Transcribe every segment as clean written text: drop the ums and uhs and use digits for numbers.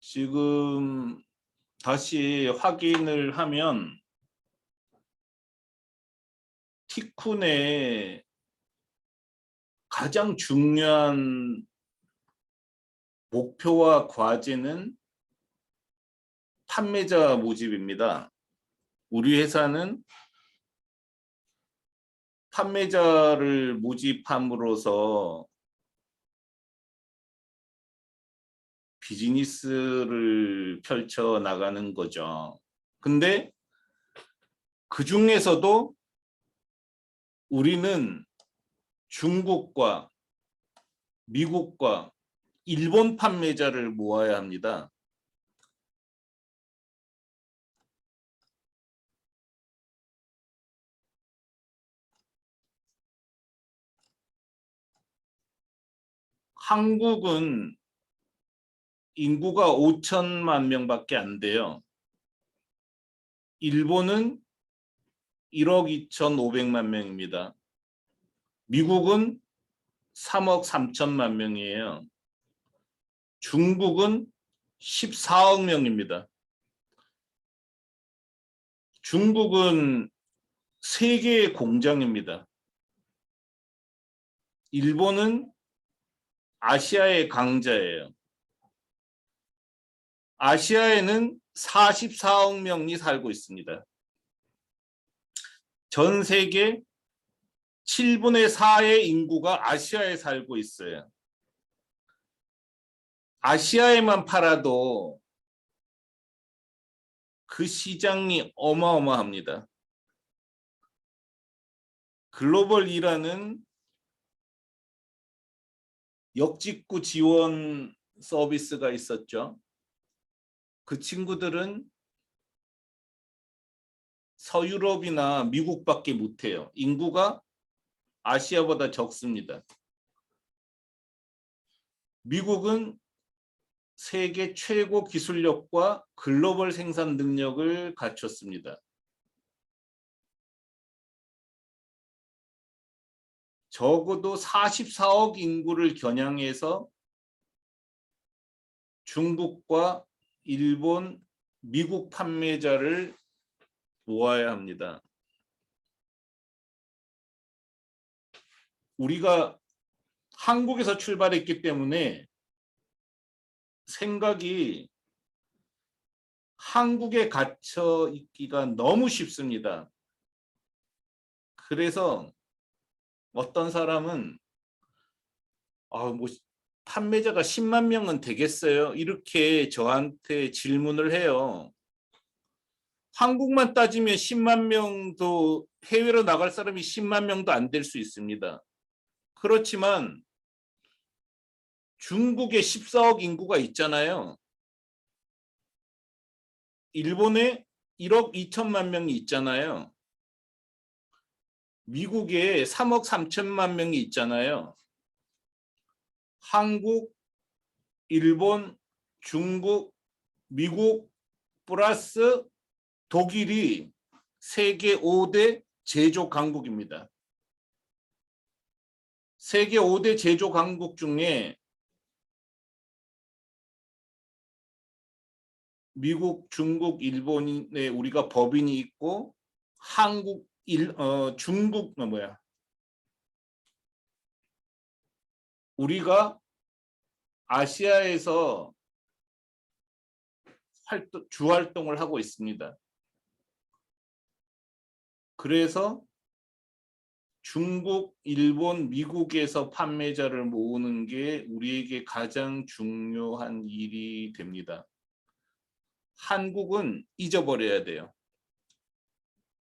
지금 다시 확인을 하면 티쿤의 가장 중요한 목표와 과제는 판매자 모집입니다. 우리 회사는 판매자를 모집함으로써 비즈니스를 펼쳐 나가는 거죠. 근데 그 중에서도 우리는 중국과 미국과 일본 판매자를 모아야 합니다. 한국은 인구가 5천만 명밖에 안 돼요. 일본은 1억 2,500만 명입니다. 미국은 3억 3천만 명이에요. 중국은 14억 명입니다. 중국은 세계의 공장입니다. 일본은 아시아의 강자예요. 아시아에는 44억 명이 살고 있습니다. 전 세계 7분의 4의 인구가 아시아에 살고 있어요. 아시아에만 팔아도 그 시장이 어마어마합니다. 글로벌이라는 역직구 지원 서비스가 있었죠. 그 친구들은 서유럽이나 미국밖에 못해요. 인구가 아시아보다 적습니다. 미국은 세계 최고 기술력과 글로벌 생산 능력을 갖췄습니다. 적어도 44억 인구를 겨냥해서 중국과 일본, 미국 판매자를 모아야 합니다. 우리가 한국에서 출발했기 때문에 생각이 한국에 갇혀 있기가 너무 쉽습니다. 그래서 어떤 사람은 뭐 판매자가 10만 명은 되겠어요? 이렇게 저한테 질문을 해요. 한국만 따지면 10만 명도 해외로 나갈 사람이 10만 명도 안 될 수 있습니다. 그렇지만 중국에 14억 인구가 있잖아요. 일본에 1억 2천만 명이 있잖아요. 미국에 3억 3천만 명이 있잖아요. 한국, 일본, 중국, 미국 플러스 독일이 세계 5대 제조 강국입니다. 세계 5대 제조 강국 중에 미국, 중국, 일본에 우리가 법인이 있고 한국, 중국 우리가 아시아에서 주활동을 하고 있습니다. 그래서 중국, 일본, 미국에서 판매자를 모으는 게 우리에게 가장 중요한 일이 됩니다. 한국은 잊어버려야 돼요.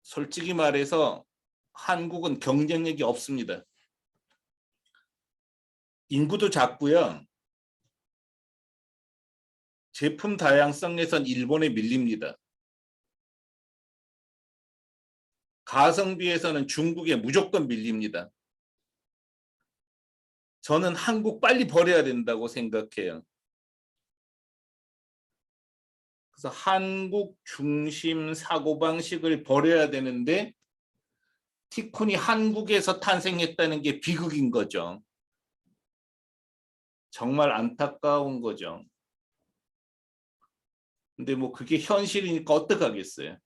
솔직히 말해서 한국은 경쟁력이 없습니다. 인구도 작고요. 제품 다양성에선 일본에 밀립니다. 가성비에서는 중국에 무조건 밀립니다. 저는 한국 빨리 버려야 된다고 생각해요. 그래서 한국 중심 사고방식을 버려야 되는데 티쿤이 한국에서 탄생했다는 게 비극인 거죠. 정말 안타까운 거죠. 근데 뭐 그게 현실이니까 어떡하겠어요.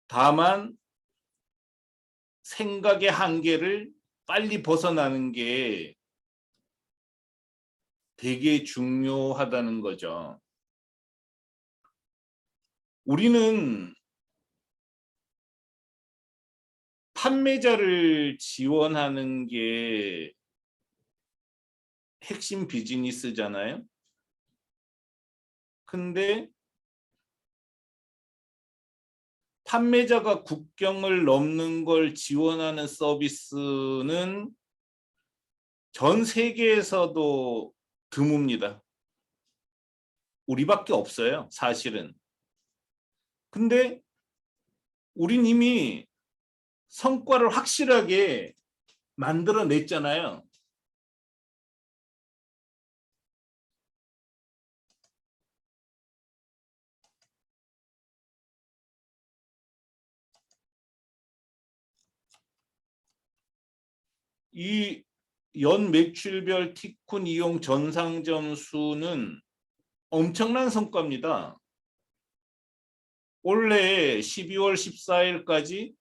다만 생각의 한계를 빨리 벗어나는 게 되게 중요하다는 거죠. 우리는 판매자를 지원하는 게 핵심 비즈니스잖아요. 근데 판매자가 국경을 넘는 걸 지원하는 서비스는 전 세계에서도 드뭅니다. 우리밖에 없어요, 사실은. 근데 우린 이미 성과를 확실하게 만들어냈잖아요. 이 연 매출별 티쿤 이용 전상점 수는 엄청난 성과입니다. 올해 12월 14일까지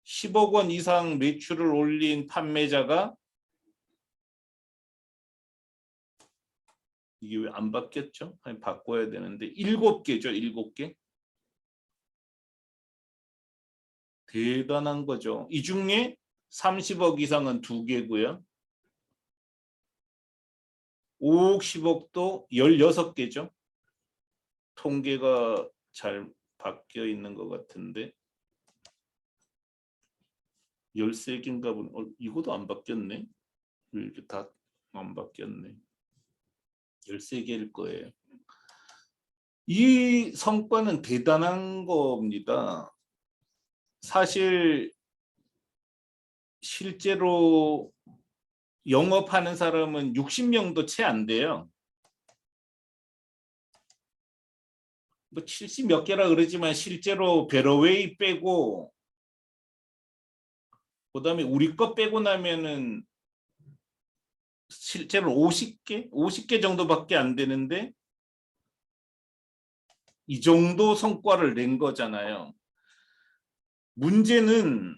10억 원 이상 매출을 올린 판매자가 이게 왜 안 바뀌었죠? 아니, 바꿔야 되는데 7개죠. 7개. 대단한 거죠. 이 중에 30억 이상은 2개고요. 5억, 10억도 16개죠. 통계가 잘 바뀌어 있는 것 같은데 13개인가 보네. 이것도 안 바뀌었네. 왜 이렇게 다 안 바뀌었네. 13개일 거예요. 이 성과는 대단한 겁니다. 사실 실제로 영업하는 사람은 60명도 채 안 돼요. 뭐 70 몇 개라 그러지만 실제로 베러웨이 빼고 그다음에 우리 거 빼고 나면은 실제로 50개 정도밖에 안 되는데 이 정도 성과를 낸 거잖아요. 문제는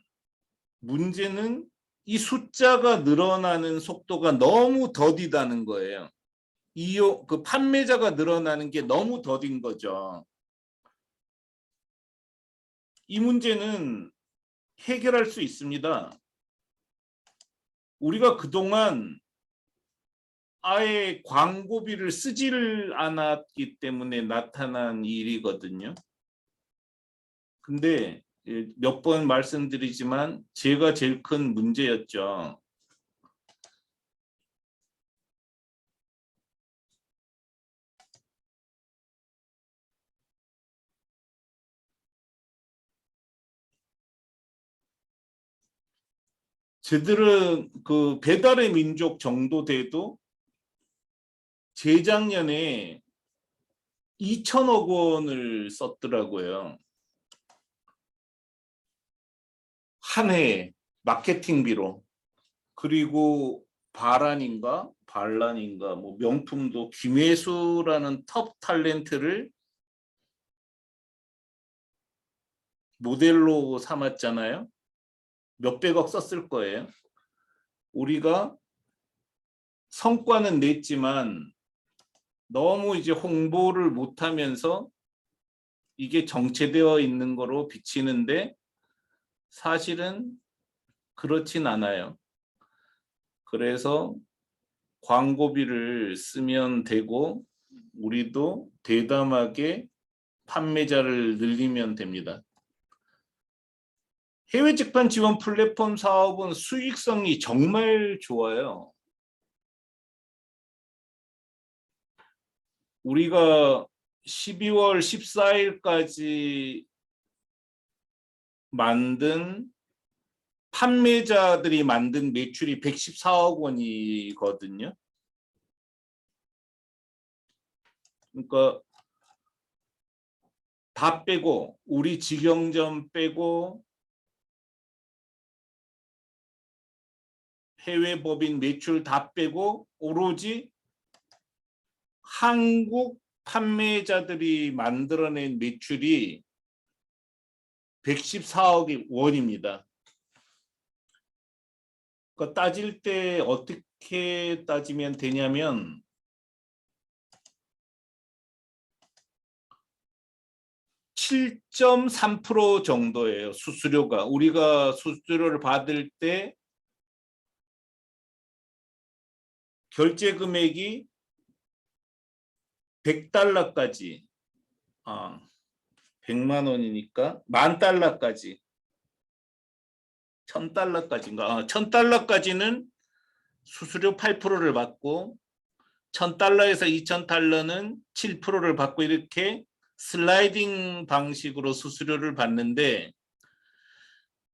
이 숫자가 늘어나는 속도가 너무 더디다는 거예요. 그 판매자가 늘어나는 게 너무 더딘 거죠. 이 문제는 해결할 수 있습니다. 우리가 그동안 아예 광고비를 쓰지를 않았기 때문에 나타난 일이거든요. 근데 몇 번 말씀드리지만 제가 제일 큰 문제였죠. 저들은 그 배달의 민족 정도 돼도 재작년에 2천억 원을 썼더라고요. 한 해에 마케팅비로. 그리고 반란인가 뭐 명품도 김혜수라는 톱 탤런트를 모델로 삼았잖아요. 몇백억 썼을 거예요. 우리가 성과는 냈지만 너무 이제 홍보를 못하면서 이게 정체되어 있는 거로 비치는데 사실은 그렇진 않아요. 그래서 광고비를 쓰면 되고 우리도 대담하게 판매자를 늘리면 됩니다. 해외 직판 지원 플랫폼 사업은 수익성이 정말 좋아요. 우리가 12월 14일까지 판매자들이 만든 매출이 114억 원이거든요. 그러니까 다 빼고 우리 직영점 빼고 해외 법인 매출 다 빼고 오로지 한국 판매자들이 만들어낸 매출이 114억 원입니다. 그 따질 때 어떻게 따지면 되냐면 7.3% 정도예요. 수수료가. 우리가 수수료를 받을 때 결제 금액이 100달러까지 100만 원이니까 10,000달러까지 1000달러까지인가 1000달러까지는 수수료 8%를 받고 1000달러에서 2000달러는 7%를 받고 이렇게 슬라이딩 방식으로 수수료를 받는데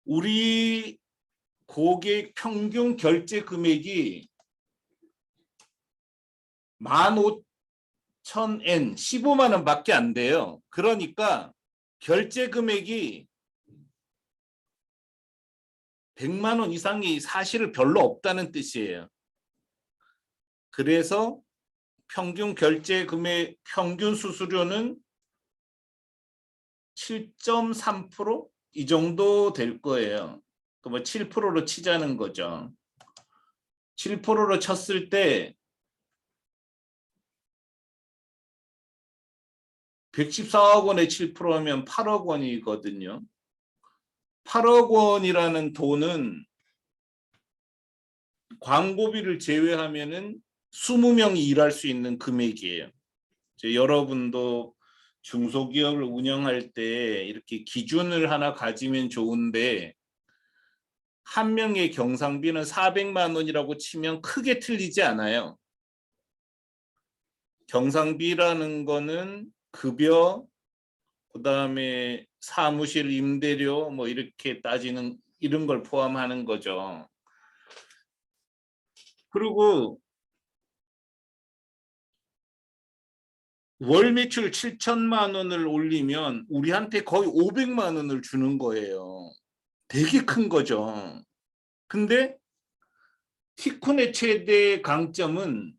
우리 고객 평균 결제 금액이 15,000엔 15만 원밖에 안 돼요. 그러니까 결제 금액이 100만 원 이상이 사실 별로 없다는 뜻이에요. 그래서 평균 결제 금액 평균 수수료는 7.3% 이 정도 될 거예요. 뭐 7%로 치자는 거죠. 7%로 쳤을 때 114억 원에 7%면 8억 원이거든요. 8억 원이라는 돈은 광고비를 제외하면은 20명이 일할 수 있는 금액이에요. 여러분도 중소기업을 운영할 때 이렇게 기준을 하나 가지면 좋은데 한 명의 경상비는 400만 원이라고 치면 크게 틀리지 않아요. 경상비라는 거는 급여, 그다음에 사무실 임대료 뭐 이렇게 따지는 이런 걸 포함하는 거죠. 그리고 월 매출 7천만 원을 올리면 우리한테 거의 500만 원을 주는 거예요. 되게 큰 거죠. 근데 티쿤의 최대 강점은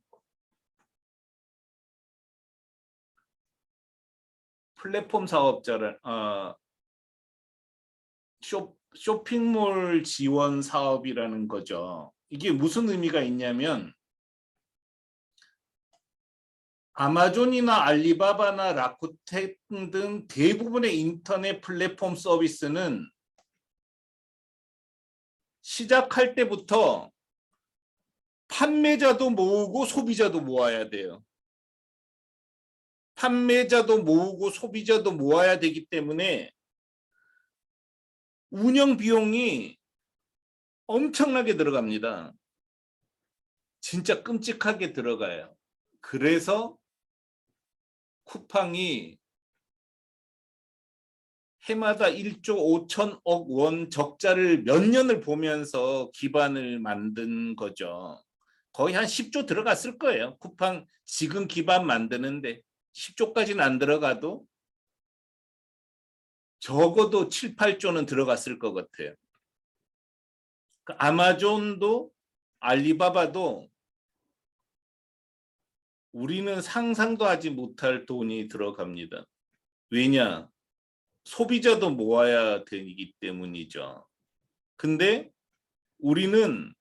플랫폼 사업자를 쇼핑몰 지원 사업이라는 거죠. 이게 무슨 의미가 있냐면 아마존이나 알리바바나 라쿠텐 등 대부분의 인터넷 플랫폼 서비스는 시작할 때부터 판매자도 모으고 소비자도 모아야 돼요. 판매자도 모으고 소비자도 모아야 되기 때문에 운영 비용이 엄청나게 들어갑니다. 진짜 끔찍하게 들어가요. 그래서 쿠팡이 해마다 1조 5천억 원 적자를 몇 년을 보면서 기반을 만든 거죠. 거의 한 10조 들어갔을 거예요. 쿠팡 지금 기반 만드는데 10조까지는 안 들어가도 적어도 7, 8조는 들어갔을 것 같아요. 아마존도 알리바바도 우리는 상상도 하지 못할 돈이 들어갑니다. 왜냐? 소비자도 모아야 되기 때문이죠. 근데 우리는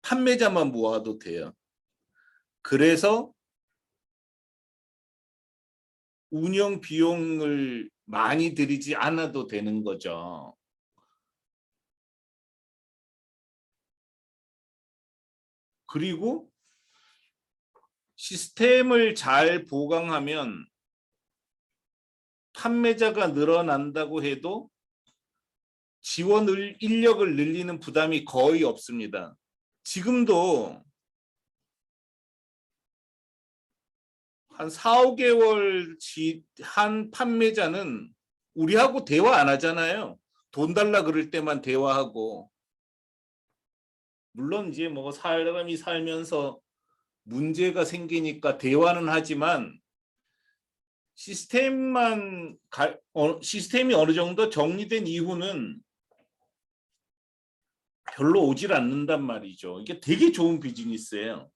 판매자만 모아도 돼요. 그래서 운영 비용을 많이 들이지 않아도 되는 거죠. 그리고 시스템을 잘 보강하면 판매자가 늘어난다고 해도 지원 인력을 늘리는 부담이 거의 없습니다. 지금도 한 4, 5개월 한 판매자는 우리하고 대화 안 하잖아요. 돈 달라 그럴 때만 대화하고. 물론 이제 뭐 사람이 살면서 문제가 생기니까 대화는 하지만 시스템이 어느 정도 정리된 이후는 별로 오질 않는단 말이죠. 이게 되게 좋은 비즈니스예요.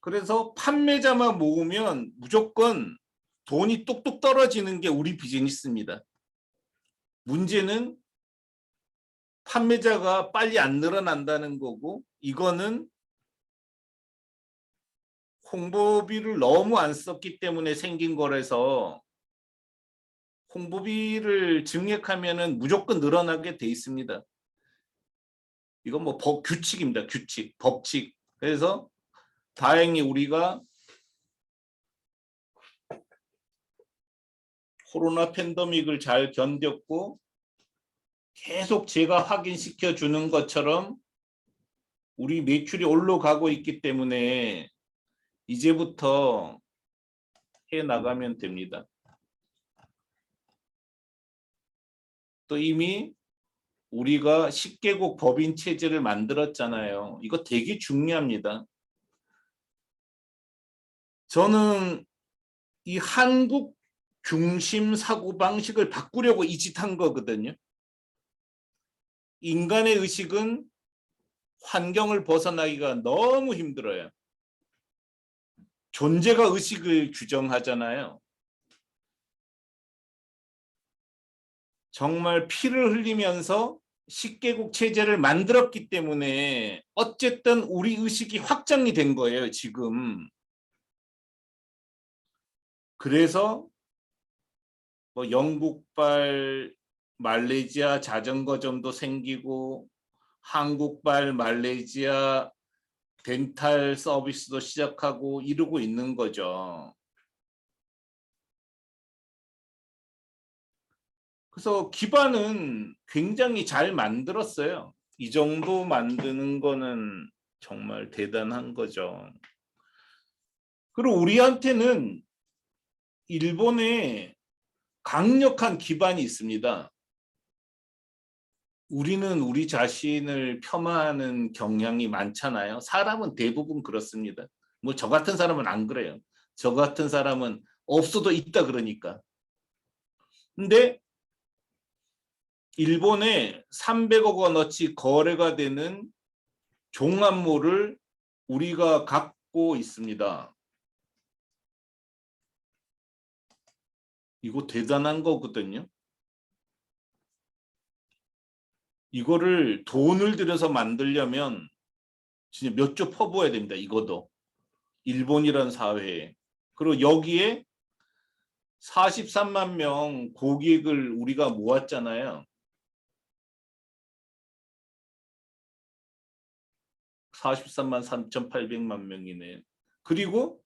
그래서 판매자만 모으면 무조건 돈이 뚝뚝 떨어지는 게 우리 비즈니스입니다. 문제는 판매자가 빨리 안 늘어난다는 거고, 이거는 홍보비를 너무 안 썼기 때문에 생긴 거라서 홍보비를 증액하면은 무조건 늘어나게 돼 있습니다. 이건 뭐 규칙입니다. 규칙, 법칙. 그래서 다행히 우리가 코로나 팬데믹을 잘 견뎠고 계속 제가 확인시켜 주는 것처럼 우리 매출이 올라가고 있기 때문에 이제부터 해 나가면 됩니다. 또 이미 우리가 10개국 법인 체제를 만들었잖아요. 이거 되게 중요합니다. 저는 이 한국 중심 사고방식을 바꾸려고 이 짓 한 거거든요. 인간의 의식은 환경을 벗어나기가 너무 힘들어요. 존재가 의식을 규정하잖아요. 정말 피를 흘리면서 10개국 체제를 만들었기 때문에 어쨌든 우리 의식이 확정이 된 거예요, 지금. 그래서 뭐 영국발 말레이시아 자전거점도 생기고 한국발 말레이시아 덴탈 서비스도 시작하고 이러고 있는 거죠. 그래서 기반은 굉장히 잘 만들었어요. 이 정도 만드는 거는 정말 대단한 거죠. 그리고 우리한테는 일본에 강력한 기반이 있습니다. 우리는 우리 자신을 폄하하는 경향이 많잖아요. 사람은 대부분 그렇습니다. 뭐 저 같은 사람은 안 그래요. 저 같은 사람은 없어도 있다 그러니까. 근데 일본에 300억 원어치 거래가 되는 종합몰을 우리가 갖고 있습니다. 이거 대단한 거거든요. 이거를 돈을 들여서 만들려면 진짜 몇 조 퍼부어야 됩니다. 이것도. 일본이라는 사회에. 그리고 여기에 43만 명 고객을 우리가 모았잖아요. 43만 3,800만 명이네. 그리고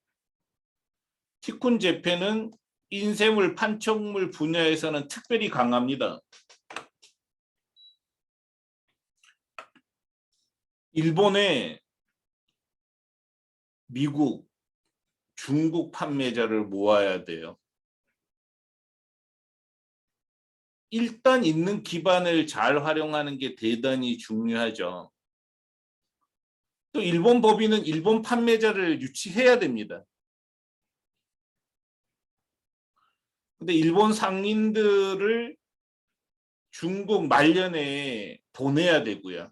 티쿤 재팬은 인쇄물, 판촉물 분야에서는 특별히 강합니다. 일본에 미국, 중국 판매자를 모아야 돼요. 일단 있는 기반을 잘 활용하는 게 대단히 중요하죠. 또 일본 법인은 일본 판매자를 유치해야 됩니다. 근데 일본 상인들을 중국 말년에 보내야 되고요.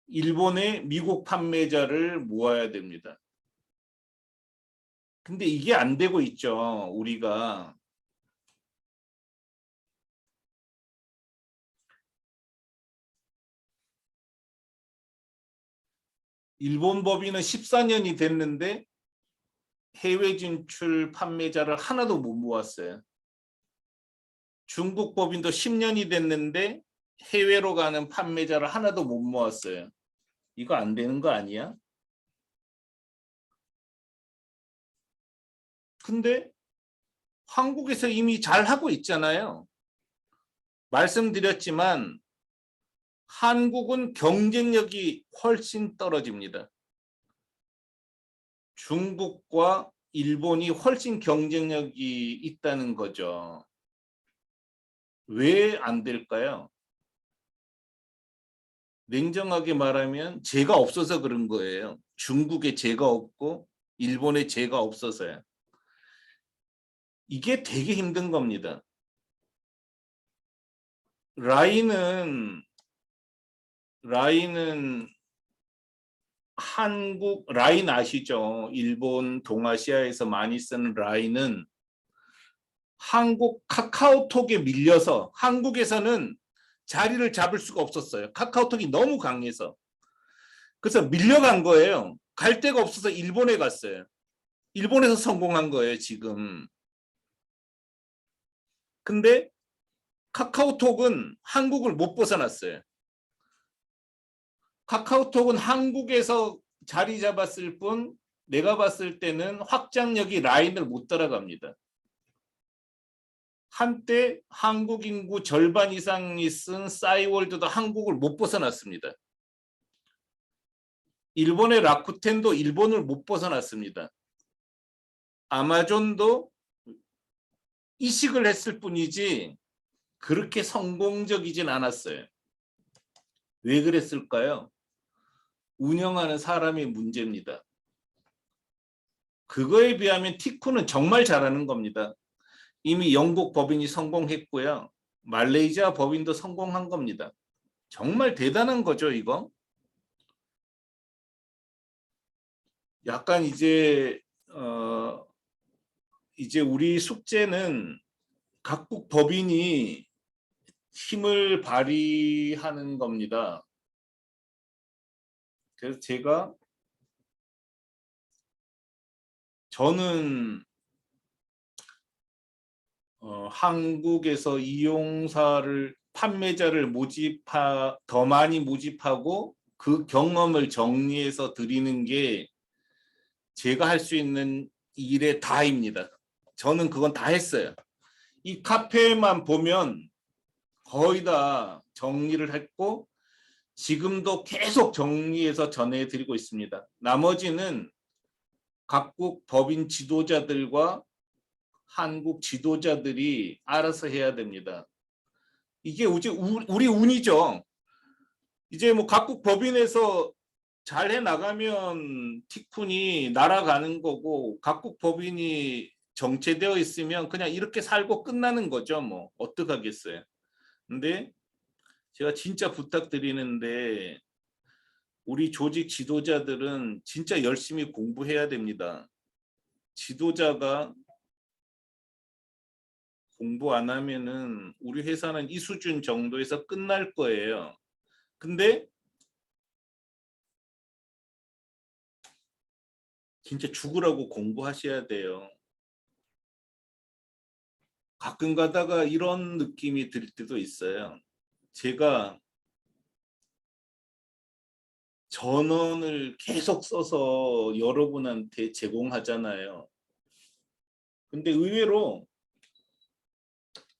일본의 미국 판매자를 모아야 됩니다. 근데 이게 안 되고 있죠, 우리가. 일본 법인은 14년이 됐는데 해외 진출 판매자를 하나도 못 모았어요. 중국 법인도 10년이 됐는데 해외로 가는 판매자를 하나도 못 모았어요. 이거 안 되는 거 아니야? 근데 한국에서 이미 잘 하고 있잖아요. 말씀드렸지만 한국은 경쟁력이 훨씬 떨어집니다. 중국과 일본이 훨씬 경쟁력이 있다는 거죠. 왜 안 될까요? 냉정하게 말하면 재가 없어서 그런 거예요. 중국에 재가 없고 일본에 재가 없어서요. 이게 되게 힘든 겁니다. 라인은 한국 라인 아시죠? 일본 동아시아에서 많이 쓰는 라인은 한국 카카오톡에 밀려서 한국에서는 자리를 잡을 수가 없었어요. 카카오톡이 너무 강해서. 그래서 밀려간 거예요. 갈 데가 없어서 일본에 갔어요. 일본에서 성공한 거예요, 지금. 근데 카카오톡은 한국을 못 벗어났어요. 카카오톡은 한국에서 자리 잡았을 뿐 내가 봤을 때는 확장력이 라인을 못 따라갑니다. 한때 한국 인구 절반 이상이 쓴 싸이월드도 한국을 못 벗어났습니다. 일본의 라쿠텐도 일본을 못 벗어났습니다. 아마존도 이식을 했을 뿐이지 그렇게 성공적이진 않았어요. 왜 그랬을까요? 운영하는 사람의 문제입니다. 그거에 비하면 티쿠는 정말 잘하는 겁니다. 이미 영국 법인이 성공했고요. 말레이시아 법인도 성공한 겁니다. 정말 대단한 거죠, 이거. 약간 이제 우리 숙제는 각국 법인이 힘을 발휘하는 겁니다. 그래서 저는 한국에서 이용사를 판매자를 더 많이 모집하고 그 경험을 정리해서 드리는 게 제가 할 수 있는 일의 다입니다. 저는 그건 다 했어요. 이 카페만 보면 거의 다 정리를 했고 지금도 계속 정리해서 전해드리고 있습니다. 나머지는 각국 법인 지도자들과 한국 지도자들이 알아서 해야 됩니다. 이게 우리 운이죠. 이제 뭐 각국 법인에서 잘 해나가면 티쿤이 날아가는 거고 각국 법인이 정체되어 있으면 그냥 이렇게 살고 끝나는 거죠. 뭐 어떡하겠어요. 근데 제가 진짜 부탁드리는데 우리 조직 지도자들은 진짜 열심히 공부해야 됩니다. 지도자가 공부 안 하면은 우리 회사는 이 수준 정도에서 끝날 거예요. 근데 진짜 죽으라고 공부하셔야 돼요. 가끔 가다가 이런 느낌이 들 때도 있어요. 제가 전원을 계속 써서 여러분한테 제공하잖아요. 근데 의외로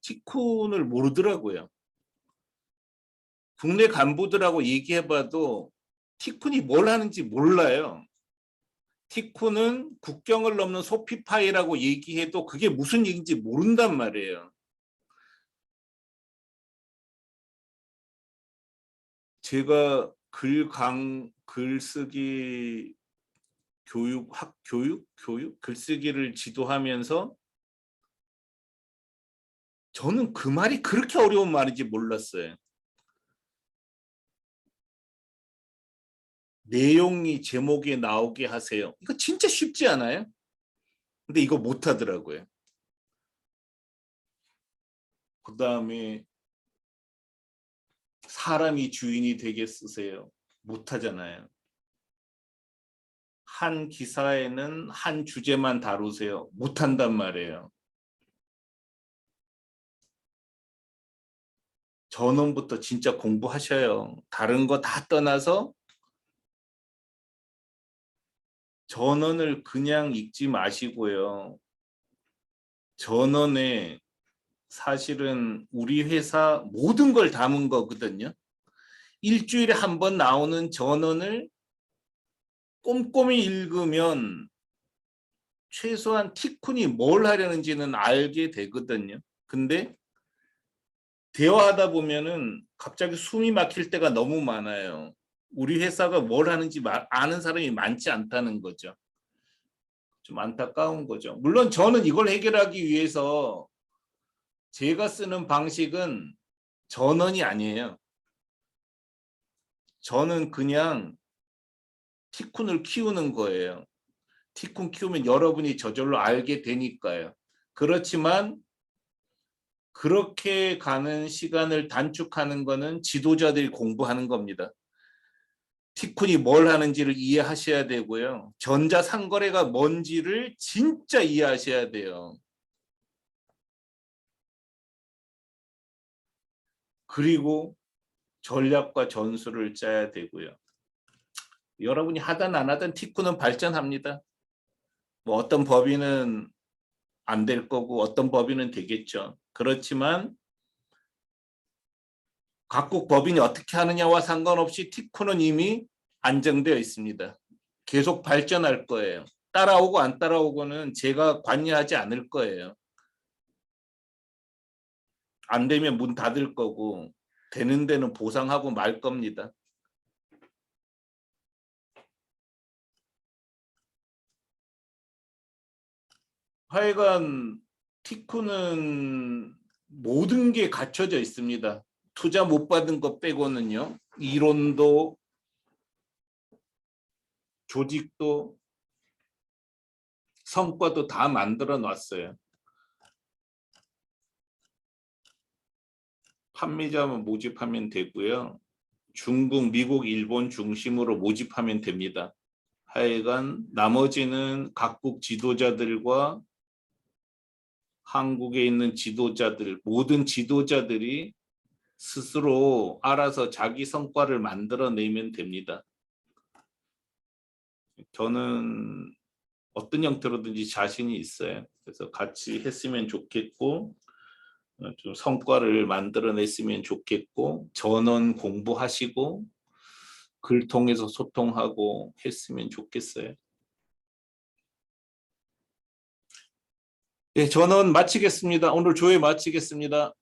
티쿤을 모르더라고요. 국내 간부들하고 얘기해봐도 티쿤이 뭘 하는지 몰라요. 티쿤은 국경을 넘는 소피파이라고 얘기해도 그게 무슨 얘기인지 모른단 말이에요. 제가 글쓰기 글쓰기를 지도하면서 저는 그 말이 그렇게 어려운 말인지 몰랐어요. 내용이 제목에 나오게 하세요. 이거 진짜 쉽지 않아요? 근데 이거 못 하더라고요. 그 다음에 사람이 주인이 되게 쓰세요. 못 하잖아요. 한 기사에는 한 주제만 다루세요. 못 한단 말이에요. 전원부터 진짜 공부하셔요. 다른 거 다 떠나서 전원을 그냥 읽지 마시고요. 전원에 사실은 우리 회사 모든 걸 담은 거거든요. 일주일에 한 번 나오는 전원을 꼼꼼히 읽으면 최소한 티쿤이 뭘 하려는지는 알게 되거든요. 근데 대화하다 보면은 갑자기 숨이 막힐 때가 너무 많아요. 우리 회사가 뭘 하는지 아는 사람이 많지 않다는 거죠. 좀 안타까운 거죠. 물론 저는 이걸 해결하기 위해서 제가 쓰는 방식은 전원이 아니에요. 저는 그냥 티쿤을 키우는 거예요. 티쿤 키우면 여러분이 저절로 알게 되니까요. 그렇지만 그렇게 가는 시간을 단축하는 거는 지도자들이 공부하는 겁니다. 티쿤이 뭘 하는지를 이해하셔야 되고요. 전자상거래가 뭔지를 진짜 이해하셔야 돼요. 그리고 전략과 전술을 짜야 되고요. 여러분이 하든 안 하든 티쿤은 발전합니다. 뭐 어떤 법인은 안 될 거고 어떤 법인은 되겠죠. 그렇지만 각국 법인이 어떻게 하느냐와 상관없이 티쿤은 이미 안정되어 있습니다. 계속 발전할 거예요. 따라오고 안 따라오고는 제가 관여하지 않을 거예요. 안 되면 문 닫을 거고 되는 데는 보상하고 말 겁니다. 하여간 티쿤은 모든 게 갖춰져 있습니다. 투자 못 받은 것 빼고는요. 이론도 조직도 성과도 다 만들어 놨어요. 판매자만 모집하면 되고요. 중국, 미국, 일본 중심으로 모집하면 됩니다. 하여간 나머지는 각국 지도자들과 한국에 있는 지도자들, 모든 지도자들이 스스로 알아서 자기 성과를 만들어내면 됩니다. 저는 어떤 형태로든지 자신이 있어요. 그래서 같이 했으면 좋겠고 좀 성과를 만들어냈으면 좋겠고 전원 공부하시고 글 통해서 소통하고 했으면 좋겠어요. 네, 전원 마치겠습니다. 오늘 조회 마치겠습니다.